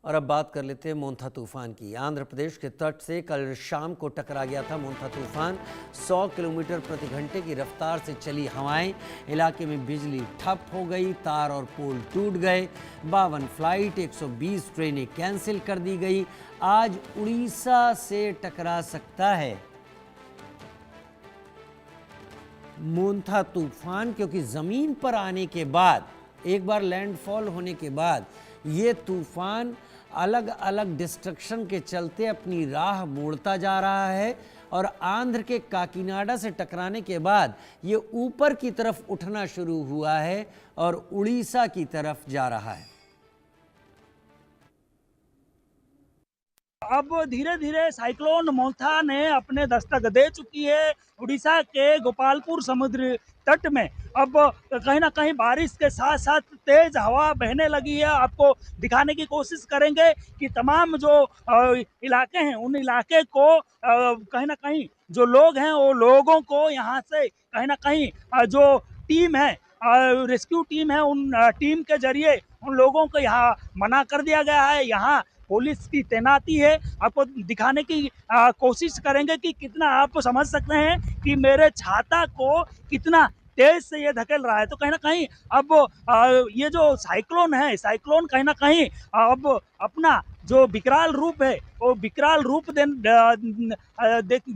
और अब बात कर लेते हैं मोंथा तूफान की। आंध्र प्रदेश के तट से कल शाम को टकरा गया था मोंथा तूफान। 100 किलोमीटर प्रति घंटे की रफ्तार से चली हवाएं, इलाके में बिजली ठप हो गई, तार और पोल टूट गए, 52 फ्लाइट, 120 ट्रेनें कैंसिल कर दी गई। आज उड़ीसा से टकरा सकता है मोंथा तूफान, क्योंकि ज़मीन पर आने के बाद, एक बार लैंडफॉल होने के बाद, ये तूफान अलग अलग डिस्ट्रक्शन के चलते अपनी राह मोड़ता जा रहा है और आंध्र के काकीनाडा से टकराने के बाद ये ऊपर की तरफ उठना शुरू हुआ है और उड़ीसा की तरफ जा रहा है। अब धीरे धीरे साइक्लोन मोंथा ने अपने दस्तक दे चुकी है उड़ीसा के गोपालपुर समुद्र तट में। अब कहीं ना कहीं बारिश के साथ साथ तेज हवा बहने लगी है। आपको दिखाने की कोशिश करेंगे कि तमाम जो इलाके हैं, उन इलाके को कहीं ना कहीं जो लोग हैं वो लोगों को यहाँ से कहीं ना कहीं जो टीम है, रेस्क्यू टीम है, उन टीम के जरिए उन लोगों को यहाँ मना कर दिया गया है। यहाँ पुलिस की तैनाती है। आपको दिखाने की कोशिश करेंगे कि कितना आप समझ सकते हैं कि मेरे छाता को कितना तेज से ये धकेल रहा है। तो कहीं ना कहीं अब ये जो साइक्लोन है, साइक्लोन कहीं ना कहीं अब अपना जो विकराल रूप है वो विकराल रूप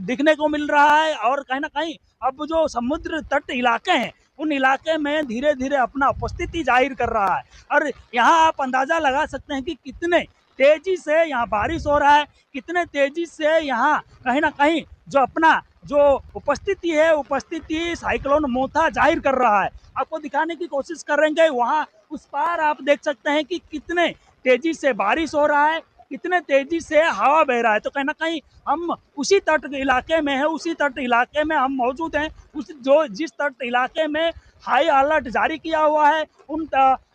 दिखने को मिल रहा है। और कहीं ना कहीं अब जो समुद्र तट इलाके हैं उन इलाके में धीरे धीरे अपना उपस्थिति जाहिर कर रहा है। और यहाँ आप अंदाजा लगा सकते हैं कि कितने तेजी से यहाँ बारिश हो रहा है, कितने तेजी से यहाँ कहीं ना कहीं जो अपना जो उपस्थिति है, उपस्थिति साइक्लोन मोंथा जाहिर कर रहा है। आपको दिखाने की कोशिश करेंगे। वहाँ उस पार आप देख सकते हैं कि कितने तेजी से बारिश हो रहा है, कितने तेजी से हवा बह रहा है। तो कहीं ना कहीं हम उसी तट इलाके में है, उसी तट इलाके में हम मौजूद हैं। उस जो जिस तट इलाके में हाई अलर्ट जारी किया हुआ है, उन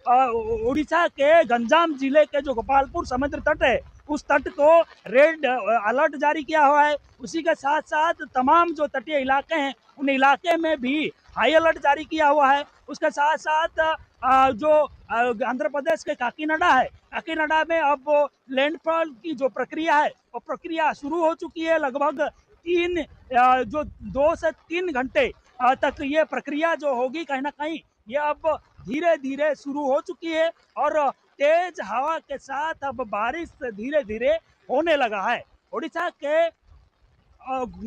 उड़ीसा के गंजाम जिले के जो गोपालपुर समुद्र तट है उस तट को रेड अलर्ट जारी किया हुआ है। उसी के साथ साथ तमाम जो तटीय इलाके हैं उन इलाके में भी हाई अलर्ट जारी किया हुआ है। उसके साथ साथ जो आंध्र प्रदेश के काकीनाडा है, काकीनाडा में अब लैंडफॉल की जो प्रक्रिया है वो प्रक्रिया शुरू हो चुकी है। लगभग जो 2 से 3 घंटे तक ये प्रक्रिया जो होगी, कहीं ना कहीं ये अब धीरे धीरे शुरू हो चुकी है और तेज हवा के साथ अब बारिश धीरे धीरे होने लगा है। ओडिशा के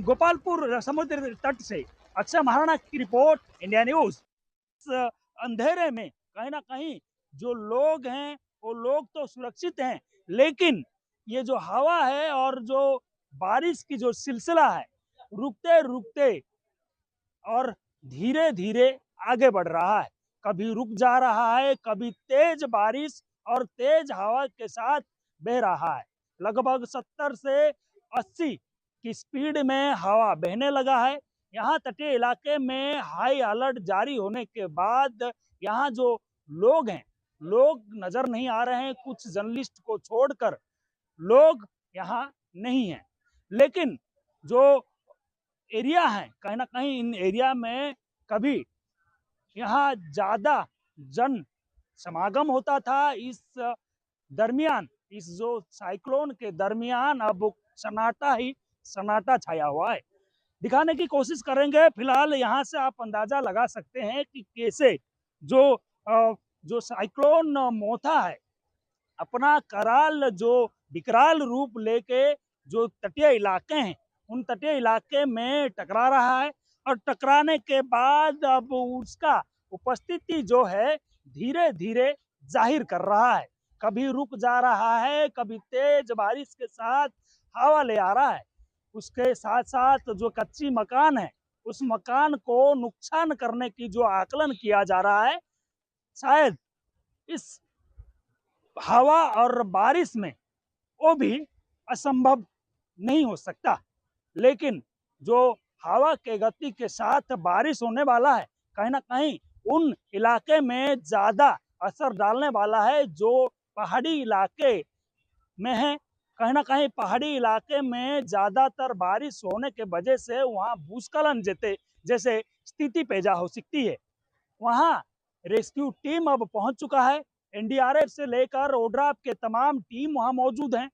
गोपालपुर समुद्र तट से अक्षय महाराणा की रिपोर्ट, इंडिया न्यूज। अंधेरे में कहीं ना कहीं जो लोग हैं वो लोग तो सुरक्षित हैं, लेकिन ये जो हवा है और जो बारिश की जो सिलसिला है रुकते रुकते और धीरे धीरे आगे बढ़ रहा है। कभी रुक जा रहा है, कभी तेज बारिश और तेज हवा के साथ बह रहा है। लगभग 70 से 80 की स्पीड में हवा बहने लगा है। यहाँ तटीय इलाके में हाई अलर्ट जारी होने के बाद यहाँ जो लोग हैं, लोग नजर नहीं आ रहे हैं। कुछ जर्नलिस्ट को छोड़कर लोग यहाँ नहीं हैं, लेकिन जो एरिया है, कहीं ना कहीं इन एरिया में कभी यहाँ ज्यादा जन समागम होता था। इस दरमियान, इस जो साइक्लोन के दरमियान अब सन्नाटा ही सन्नाटा छाया हुआ है। दिखाने की कोशिश करेंगे। फिलहाल यहाँ से आप अंदाजा लगा सकते हैं कि कैसे जो साइक्लोन मोंथा है अपना कराल जो विकराल रूप लेके जो तटीय इलाके हैं उन तटीय इलाके में टकरा रहा है। और टकराने के बाद अब उसका उपस्थिति जो है धीरे धीरे जाहिर कर रहा है। कभी रुक जा रहा है, कभी तेज बारिश के साथ हवा ले आ रहा है। उसके साथ साथ जो कच्ची मकान है उस मकान को नुकसान करने की जो आकलन किया जा रहा है, शायद इस हवा और बारिश में वो भी असंभव नहीं हो सकता। लेकिन जो हवा के गति के साथ बारिश होने वाला है, कहीं ना कहीं उन इलाके में ज्यादा असर डालने वाला है जो पहाड़ी इलाके में है। कहीं ना कहीं पहाड़ी इलाके में ज्यादातर बारिश होने के वजह से वहाँ भूस्खलन जैसे स्थिति पैदा हो सकती है। वहाँ रेस्क्यू टीम अब पहुंच चुका है। एनडीआरएफ से लेकर ओड्राफ के तमाम टीम वहां मौजूद हैं।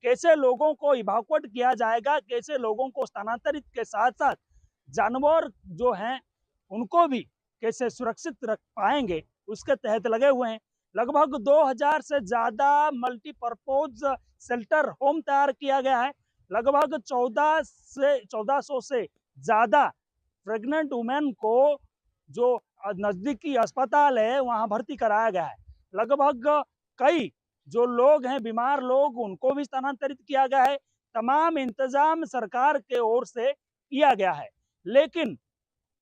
कैसे लोगों को इवाक्यूएट किया जाएगा, कैसे लोगों को स्थानांतरित के साथ साथ जानवर जो हैं उनको भी कैसे सुरक्षित रख पाएंगे, उसके तहत लगे हुए हैं। लगभग 2000 से ज्यादा मल्टीपर्पज शेल्टर होम तैयार किया गया है। लगभग 1400 से ज्यादा प्रेग्नेंट वुमेन को जो नजदीकी अस्पताल है वहां भर्ती कराया गया है। लगभग कई जो लोग हैं बीमार लोग उनको भी स्थानांतरित किया गया है। तमाम इंतजाम सरकार के ओर से किया गया है। लेकिन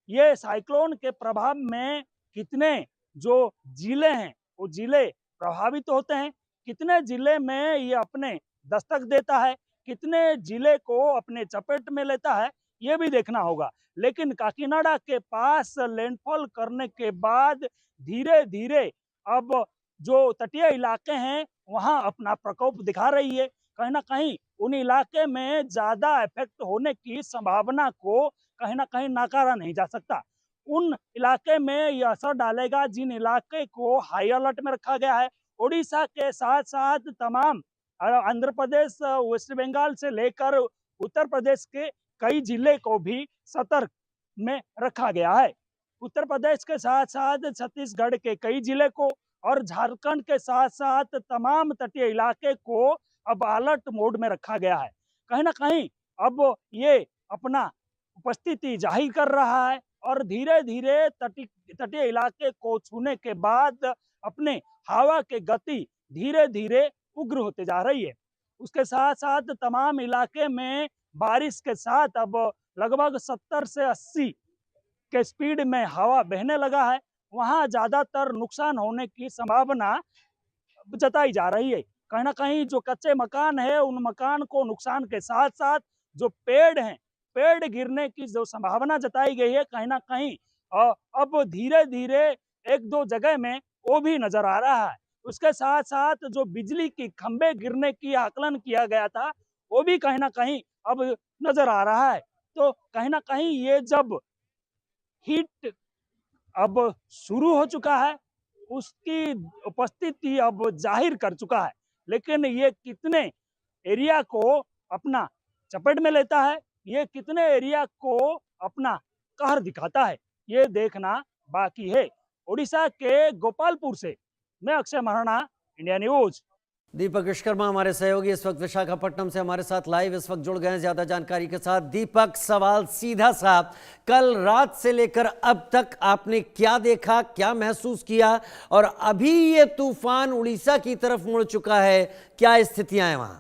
ये साइक्लोन के प्रभाव में कितने जो जिले हैं वो जिले प्रभावित होते हैं, कितने जिले में ये अपने दस्तक देता है, कितने जिले को अपने चपेट में लेता है, ये भी देखना होगा। लेकिन काकीनाडा के पास लैंडफॉल करने के बाद धीरे धीरे अब जो तटीय इलाके हैं वहां अपना प्रकोप दिखा रही है। कहीं ना कहीं उन इलाके में ज्यादा इफेक्ट होने की संभावना को कहीं ना कहीं नकारा नहीं जा सकता। उन इलाके में यह असर डालेगा जिन इलाके को हाई अलर्ट में रखा गया है। ओडिशा के साथ साथ तमाम आंध्र प्रदेश, वेस्ट बंगाल से लेकर उत्तर प्रदेश के कई जिले को भी सतर्क में रखा गया है। उत्तर प्रदेश के साथ साथ छत्तीसगढ़ के कई जिले को और झारखंड के साथ साथ तमाम तटीय इलाके को अब अलर्ट मोड में रखा गया है। कहीं ना कहीं अब ये अपना उपस्थिति जाहिर कर रहा है और धीरे धीरे तटीय इलाके को छूने के बाद अपने हवा के गति धीरे धीरे उग्र होते जा रही है। उसके साथ साथ तमाम इलाके में बारिश के साथ अब लगभग 70 से 80 के स्पीड में हवा बहने लगा है। वहां ज्यादातर नुकसान होने की संभावना जताई जा रही है। कहीं ना कहीं जो कच्चे मकान है उन मकान को नुकसान के साथ साथ जो पेड़ हैं, पेड़ गिरने की जो संभावना जताई गई है, कहीं ना कहीं अब धीरे धीरे एक दो जगह में वो भी नजर आ रहा है। उसके साथ साथ जो बिजली की खंभे गिरने की आकलन किया गया था वो भी कहीं ना कहीं अब नजर आ रहा है। तो कहीं ना कहीं ये जब हीट अब शुरू हो चुका है, उसकी उपस्थिति अब जाहिर कर चुका है। लेकिन ये कितने एरिया को अपना चपेट में लेता है, ये कितने एरिया को अपना कहर दिखाता है, ये देखना बाकी है। ओडिशा के गोपालपुर से मैं अक्षय महाराणा, इंडिया न्यूज। दीपक विश्वकर्मा हमारे सहयोगी इस वक्त विशाखापट्टनम से हमारे साथ लाइव इस वक्त जुड़ गए हैं ज्यादा जानकारी के साथ। दीपक, सवाल सीधा सा, कल रात से लेकर अब तक आपने क्या देखा, क्या महसूस किया, और अभी ये तूफान उड़ीसा की तरफ मुड़ चुका है, क्या स्थितियां हैं वहां?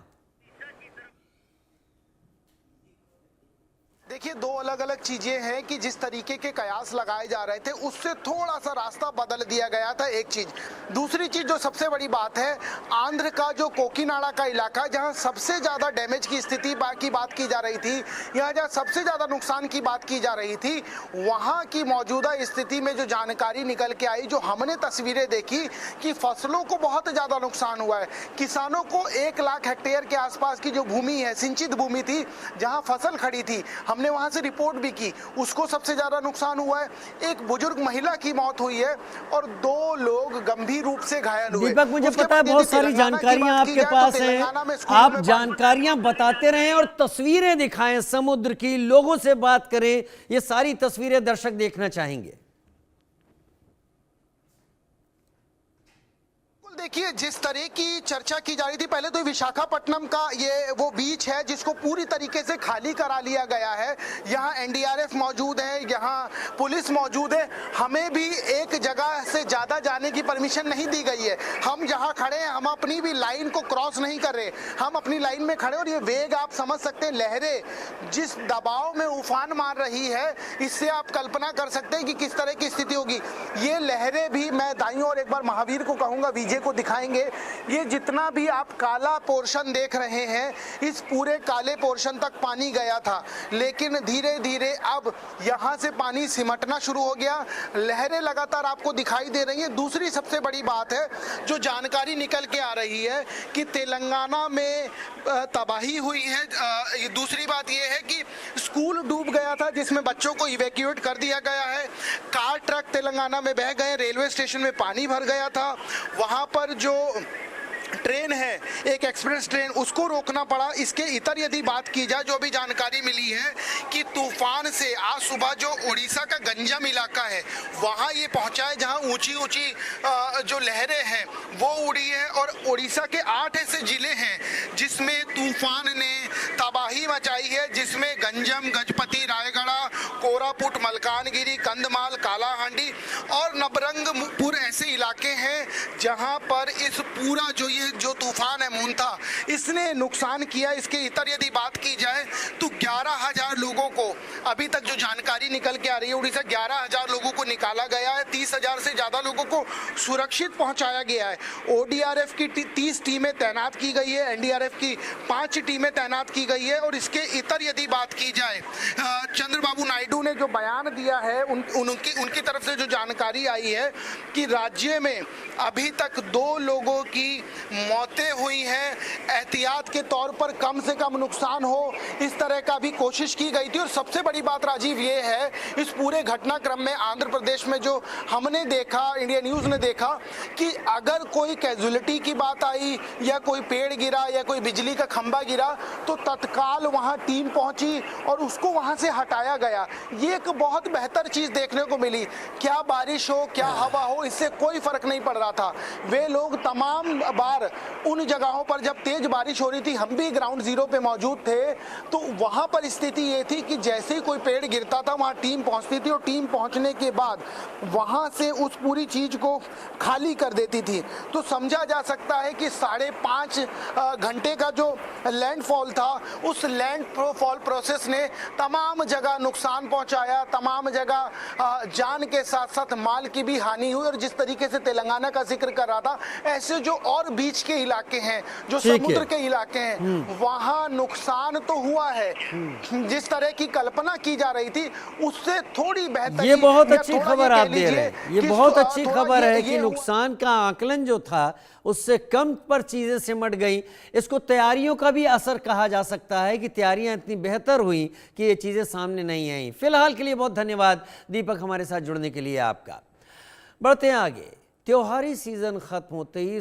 देखिए, दो अलग अलग चीजें हैं कि जिस तरीके के कयास लगाए जा रहे थे उससे थोड़ा सा रास्ता बदल दिया गया था, एक चीज। दूसरी चीज जो सबसे बड़ी बात है, आंध्र का जो कोकीनाडा का इलाका जहां सबसे ज्यादा डैमेज की स्थिति की बात की जा रही थी, यहाँ जहां सबसे ज्यादा नुकसान की बात की जा रही थी, वहां की मौजूदा स्थिति में जो जानकारी निकल के आई, जो हमने तस्वीरें देखी कि फसलों को बहुत ज्यादा नुकसान हुआ है। किसानों को 1 लाख हेक्टेयर के आसपास की जो भूमि है, सिंचित भूमि थी जहां फसल खड़ी थी, हमने वहां से रिपोर्ट भी की, उसको सबसे ज्यादा नुकसान हुआ है। एक बुजुर्ग महिला की मौत हुई है और 2 लोग गंभीर रूप से घायल हुए। दीपक, मुझे पता है बहुत सारी जानकारियां आपके पास हैं, आप जानकारियां बताते रहें और तस्वीरें दिखाएं, समुद्र की, लोगों से बात करें, ये सारी तस्वीरें दर्शक देखना चाहेंगे। देखिए, जिस तरह की चर्चा की जा रही थी, पहले तो विशाखापट्टनम का ये वो बीच है जिसको पूरी तरीके से खाली करा लिया गया है। यहाँ एनडीआरएफ मौजूद है, यहाँ पुलिस मौजूद है। हमें भी एक जगह से ज्यादा जाने की परमिशन नहीं दी गई है। हम जहाँ खड़े हैं, हम अपनी भी लाइन को क्रॉस नहीं कर रहे, हम अपनी लाइन में खड़े। और ये वेग आप समझ सकते हैं, लहरें जिस दबाव में उफान मार रही है, इससे आप कल्पना कर सकते हैं कि किस तरह की स्थिति होगी। ये लहरें भी, मैं दाईं ओर एक बार महावीर को कहूंगा, विजय को दिखाएंगे, ये जितना भी आप काला पोर्शन देख रहे हैं, इस पूरे काले पोर्शन तक पानी गया था, लेकिन धीरे धीरे अब यहां से पानी सिमटना शुरू हो गया। लहरें लगातार आपको दिखाई दे रही हैं। दूसरी सबसे बड़ी बात है जो जानकारी निकल के आ रही है कि तेलंगाना में तबाही हुई है। दूसरी बात यह है कि स्कूल डूब गया था जिसमें बच्चों को इवैक्यूएट कर दिया गया है। कार ट्रक तेलंगाना में बह गए, रेलवे स्टेशन में पानी भर गया था, वहां पर जो ट्रेन है, एक एक्सप्रेस ट्रेन, उसको रोकना पड़ा। इसके इतर यदि बात की जाए, जो अभी जानकारी मिली है कि तूफान से आज सुबह जो उड़ीसा का गंजम इलाका है वहां ये पहुंचा है, जहां ऊंची ऊंची जो लहरें हैं वो उड़ी है। और उड़ीसा के 8 ऐसे जिले हैं जिसमें तूफान ने तबाही मचाई है, जिसमें गंजम, गजपति, रायगढ़, कोरापुट, मलकानगिरी, कंधमाल, कालाहांडी और नबरंगपुर ऐसे इलाके हैं जहां पर इस पूरा जो तूफान है मोन्था, इसने नुकसान किया। इसके इतर यदि बात की जाए तो 11,000 लोगों को अभी तक जो जानकारी निकल के आ रही है, उड़ीसा 11,000 लोगों को निकाला गया है, 30,000 से ज्यादा लोगों को सुरक्षित पहुंचाया गया है। ओडीआरएफ की 30 टीमें तैनात की गई है, एनडीआरएफ की 5 टीमें तैनात की गई है। और इसके इतर यदि बात की जाए, चंद्रबाबू नायडू ने जो बयान दिया है उनकी तरफ से जो जानकारी आई है कि राज्य में अभी तक 2 लोगों की मौतें हुई हैं, एहतियात के तौर पर कम से कम नुकसान हो इस तरह का भी कोशिश की गई थी। और सबसे बड़ी बात राजीव ये है, इस पूरे घटनाक्रम में आंध्र प्रदेश में जो हमने देखा, इंडिया न्यूज ने देखा कि अगर कोई कैजुअलिटी की बात आई या कोई पेड़ गिरा या कोई बिजली का खंभा गिरा तो तत्काल वहां टीम पहुंची और उसको वहां से हटाया गया। ये एक बहुत बेहतर चीज देखने को मिली। क्या बारिश हो, क्या हवा हो, इससे कोई फर्क नहीं पड़ रहा था। वे लोग तमाम बार उन जगहों पर जब तेज बारिश हो रही थी, हम भी ग्राउंड जीरो पे मौजूद थे, तो वहां पर स्थिति ये थी कि जैसे ही कोई पेड़ गिरता था वहां टीम पहुंचती थी और टीम पहुंचने के बाद वहां से उस पूरी चीज को खाली कर देती थी। तो समझा जा सकता है कि 5.5 घंटे का जो लैंडफॉल था, उस लैंडफॉल प्रोसेस ने तमाम जगह नुकसान पहुंचाया, तमाम जगह जान के साथ साथ माल की भी हानि हुई। और जिस तरीके से तेलंगाना का जिक्र कर रहा था, ऐसे जो और बीच के इलाके हैं, जो समुद्र के इलाके हैं, वहां नुकसान तो हुआ है, जिस तरह की कल्पना की जा रही थी उससे थोड़ी बेहतर। ये बहुत अच्छी खबर आप दे रहे हैं, ये बहुत अच्छी खबर है कि नुकसान का आकलन जो था उससे कम पर चीजें सिमट गई। इसको तैयारियों का भी असर कहा जा सकता है कि तैयारियां इतनी बेहतर हुई कि ये चीजें सामने नहीं आई। फिलहाल के लिए बहुत धन्यवाद दीपक, हमारे साथ जुड़ने के लिए आपका। बढ़ते हैं आगे। त्योहारी सीजन खत्म होते ही